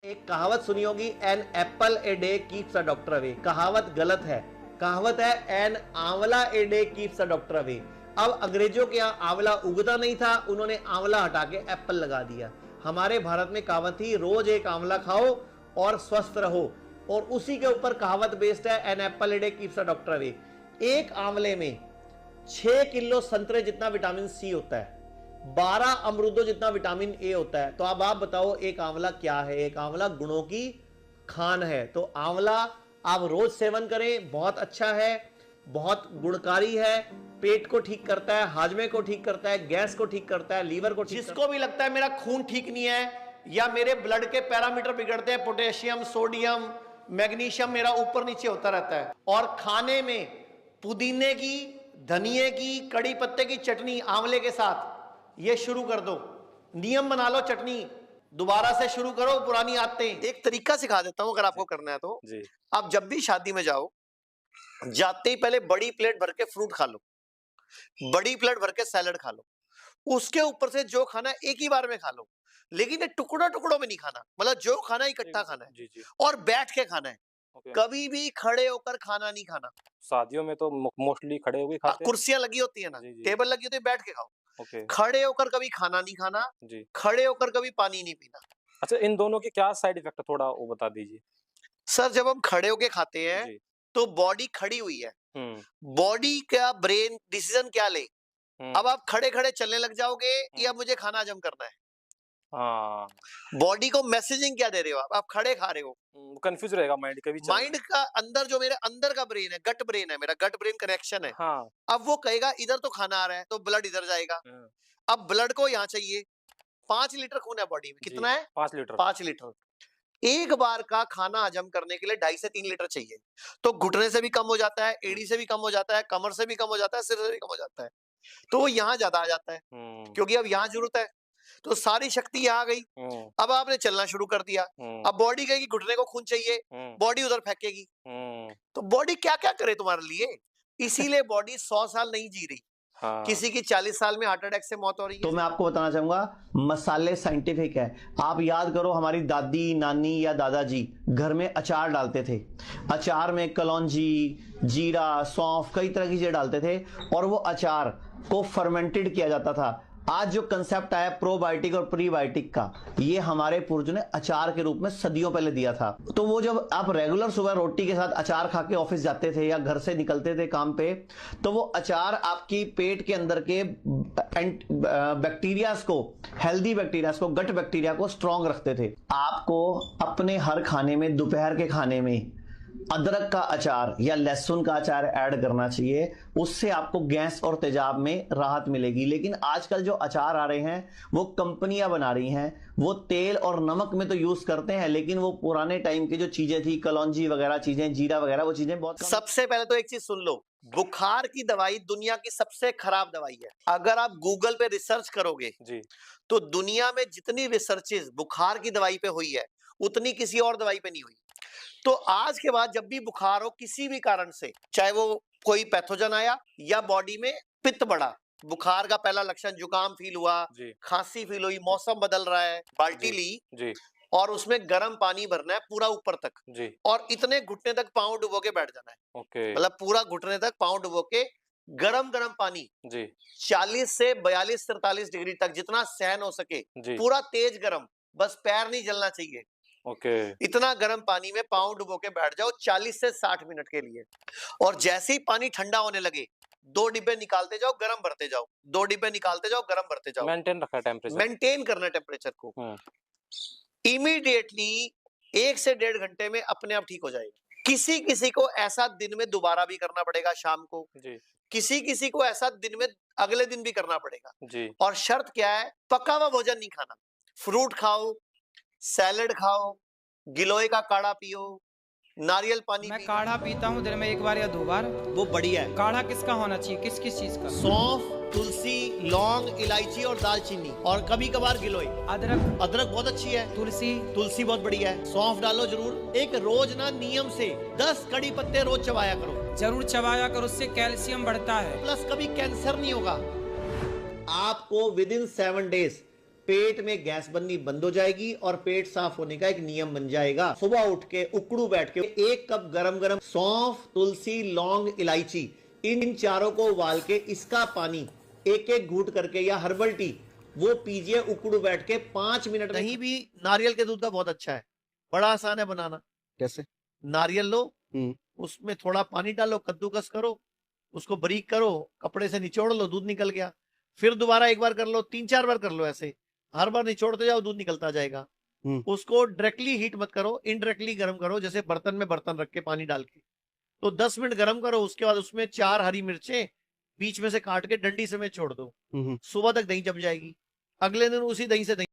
एक कहावत सुनी होगी, an apple a day keeps a doctor away. कहावत गलत है, कहावत है an amla a day keeps a doctor away. अब अंग्रेजों के यहाँ आंवला उगता नहीं था, उन्होंने आंवला हटा के एप्पल लगा दिया। हमारे भारत में कहावत थी रोज एक आंवला खाओ और स्वस्थ रहो, और उसी के ऊपर कहावत बेस्ड है an apple a day keeps a doctor away. एक आंवले में 6 किलो संतरे जितना विटामिन सी होता है, 12 अमरूदों जितना विटामिन ए होता है। तो अब आप बताओ एक आंवला क्या है? एक आंवला गुणों की खान है। तो आंवला आप रोज सेवन करें, बहुत अच्छा है, बहुत गुणकारी है, पेट को ठीक करता है, हाजमे को ठीक करता है, गैस को ठीक करता है, लीवर को ठीक करता है। जिसको भी लगता है मेरा खून ठीक नहीं है या मेरे ब्लड के पैरामीटर बिगड़ते हैं, पोटेशियम, सोडियम, मैग्नीशियम मेरा ऊपर नीचे होता रहता है, और खाने में पुदीने की, धनिए की, कड़ी पत्ते की चटनी आंवले के साथ ये शुरू कर दो। नियम बना लो, चटनी दोबारा से शुरू करो, पुरानी आदतें। एक तरीका सिखा देता हूं अगर आपको करना है तो जी। आप जब भी शादी में जाओ, जाते ही पहले बड़ी प्लेट भर के फ्रूट खा लो, बड़ी प्लेट भर के सैलड खा लो, उसके ऊपर से जो खाना एक ही बार में खा लो, लेकिन टुकड़ों टुकड़ों में नहीं खाना, मतलब जो खाना इकट्ठा खाना है। जी जी। और बैठ के खाना है, कभी भी खड़े होकर खाना नहीं खाना। शादियों में तो मोस्टली खड़े होकर खाते हैं, कुर्सियां लगी होती है ना, टेबल लगी होती है, बैठ के खाओ। खड़े होकर कभी खाना नहीं खाना जी। खड़े होकर कभी पानी नहीं पीना। अच्छा, इन दोनों के क्या साइड इफेक्ट है, थोड़ा वो बता दीजिए। सर, जब हम खड़े होकर खाते हैं तो बॉडी खड़ी हुई है, बॉडी का ब्रेन डिसीजन क्या ले, अब आप खड़े खड़े चलने लग जाओगे या मुझे खाना हजम करना है। हाँ, बॉडी को मैसेजिंग क्या दे रहे हो आप खड़े खा रहे हो, कंफ्यूज रहेगा माइंड कभी। माइंड का अंदर जो मेरे अंदर का ब्रेन है, गट ब्रेन है, मेरा गट ब्रेन कनेक्शन है। हाँ। अब वो कहेगा इधर तो खाना आ रहा है तो ब्लड इधर जाएगा। अब ब्लड को यहाँ चाहिए, 5 लीटर खून है बॉडी में, कितना है? 5 लीटर। 5 लीटर। एक बार का खाना हजम करने के लिए 2.5 से 3 लीटर चाहिए। तो घुटने से भी कम हो जाता है, एड़ी से भी कम हो जाता है, कमर से भी कम हो जाता है, सिर से भी कम हो जाता है। तो वो यहाँ ज्यादा आ जाता है क्योंकि अब यहाँ जरूरत है, तो सारी शक्ति यहाँ आ गई। अब आपने चलना शुरू कर दिया, अब बॉडी कहेगी घुटने को खून चाहिए, बॉडी उधर फेंकेगी। तो बॉडी क्या क्या करे तुम्हारे लिए, इसीलिए बॉडी 100 साल नहीं जी रही। हाँ। किसी की 40 साल में हार्ट अटैक से मौत हो रही है। तो मैं आपको बताना चाहूंगा, मसाले साइंटिफिक है। आप याद करो, हमारी दादी, नानी या दादाजी घर में अचार डालते थे, अचार में कलौंजी, जीरा, सौंफ, कई तरह की चीजें डालते थे, और वो अचार को फर्मेंटेड किया जाता था। आज जो कंसेप्ट आया प्रोबायोटिक और प्रीबायोटिक का, ये हमारे पूर्वजों ने अचार के रूप में सदियों पहले दिया था। तो वो जब आप रेगुलर सुबह रोटी के साथ अचार खा के ऑफिस जाते थे या घर से निकलते थे काम पे, तो वो अचार आपकी पेट के अंदर के बैक्टीरियाज को, हेल्दी बैक्टीरियाज को, गट बैक्टीरिया को स्ट्रांग रखते थे। आपको अपने हर खाने में, दोपहर के खाने में अदरक का अचार या लहसुन का अचार ऐड करना चाहिए, उससे आपको गैस और तेजाब में राहत मिलेगी। लेकिन आजकल जो अचार आ रहे हैं वो कंपनियां बना रही हैं, वो तेल और नमक में तो यूज करते हैं, लेकिन वो पुराने टाइम की जो चीजें थी, कलौंजी वगैरह चीजें, जीरा वगैरह, वो चीजें बहुत। सबसे पहले तो एक चीज सुन लो, बुखार की दवाई दुनिया की सबसे खराब दवाई है। अगर आप गूगल पे रिसर्च करोगे जी, तो दुनिया में जितनी रिसर्चेस बुखार की दवाई पे हुई है उतनी किसी और दवाई पे नहीं हुई। तो आज के बाद जब भी बुखार हो किसी भी कारण से, चाहे वो कोई पैथोजन आया या बॉडी में पित्त बढ़ा, बुखार का पहला लक्षण जुकाम फील हुआ, खांसी फील हुई, मौसम बदल रहा है, बाल्टी ली और उसमें गर्म पानी भरना है पूरा ऊपर तक जी, और इतने घुटने तक पांव डुबो के बैठ जाना है। मतलब पूरा घुटने तक पांव डुबो के गरम गरम पानी जी, 40 से 42 43 डिग्री तक जितना सहन हो सके, पूरा तेज गरम, बस पैर नहीं जलना चाहिए। इतना गर्म पानी में पांव डुबो के बैठ जाओ 40 से 60 मिनट के लिए, और जैसे ही पानी ठंडा होने लगे 2 डिब्बे निकालते जाओ, गरम भरते जाओ, 2 डिब्बे निकालते जाओ, गरम भरते जाओ। मेंटेन रखना टेम्परेचर, मेंटेन करना टेम्परेचर को। इमीडिएटली 1 से 1.5 घंटे में अपने आप ठीक हो जाएगा। किसी किसी को ऐसा दिन में दोबारा भी करना पड़ेगा शाम को जी, किसी किसी को ऐसा दिन में अगले दिन भी करना पड़ेगा जी। और शर्त क्या है, पका हुआ भोजन नहीं खाना, फ्रूट खाओ, सैलेड खाओ, गिलोय का काढ़ा पियो, नारियल पानी। मैं काढ़ा पीता हूँ दिन में 1 बार या 2 बार। वो बढ़िया है। काढ़ा किसका होना चाहिए, किस किस चीज का? सौंफ, तुलसी, लौंग, इलायची और दालचीनी, और कभी कभार गिलोय। अदरक, अदरक बहुत अच्छी है। तुलसी, तुलसी बहुत बढ़िया है। सौंफ डालो जरूर। एक रोज ना नियम से 10 कड़ी पत्ते रोज चबाया करो, जरूर चबाया करो, उससे कैल्शियम बढ़ता है, प्लस कभी कैंसर नहीं होगा। आपको विद इन 7 डेज पेट में गैस बननी बंद हो जाएगी और पेट साफ होने का एक नियम बन जाएगा। सुबह उठ के उकड़ू बैठ के 1 कप गरम गरम सौंफ, तुलसी, लौंग, इलायची, इन चारों को उबाल के इसका पानी एक एक घूंट करके या हर्बल टी वो पीजिए उकड़ू बैठ के 5 मिनट में। दही भी नारियल के दूध का बहुत अच्छा है, बड़ा आसान है बनाना। कैसे? नारियल लो, हम्म। उसमें थोड़ा पानी डालो, कद्दूकस करो, उसको बारीक करो, कपड़े से निचोड़ लो, दूध निकल गया। फिर दोबारा एक बार कर लो, 3-4 बार कर लो, ऐसे हर बार निचोड़ते जाओ, दूध निकलता जाएगा। उसको डायरेक्टली हीट मत करो, इनडायरेक्टली गर्म करो, जैसे बर्तन में बर्तन रख के पानी डाल के, तो 10 मिनट गर्म करो। उसके बाद उसमें 4 हरी मिर्चें बीच में से काट के डंडी समेत छोड़ दो। सुबह तक दही जम जाएगी। अगले दिन उसी दही से दही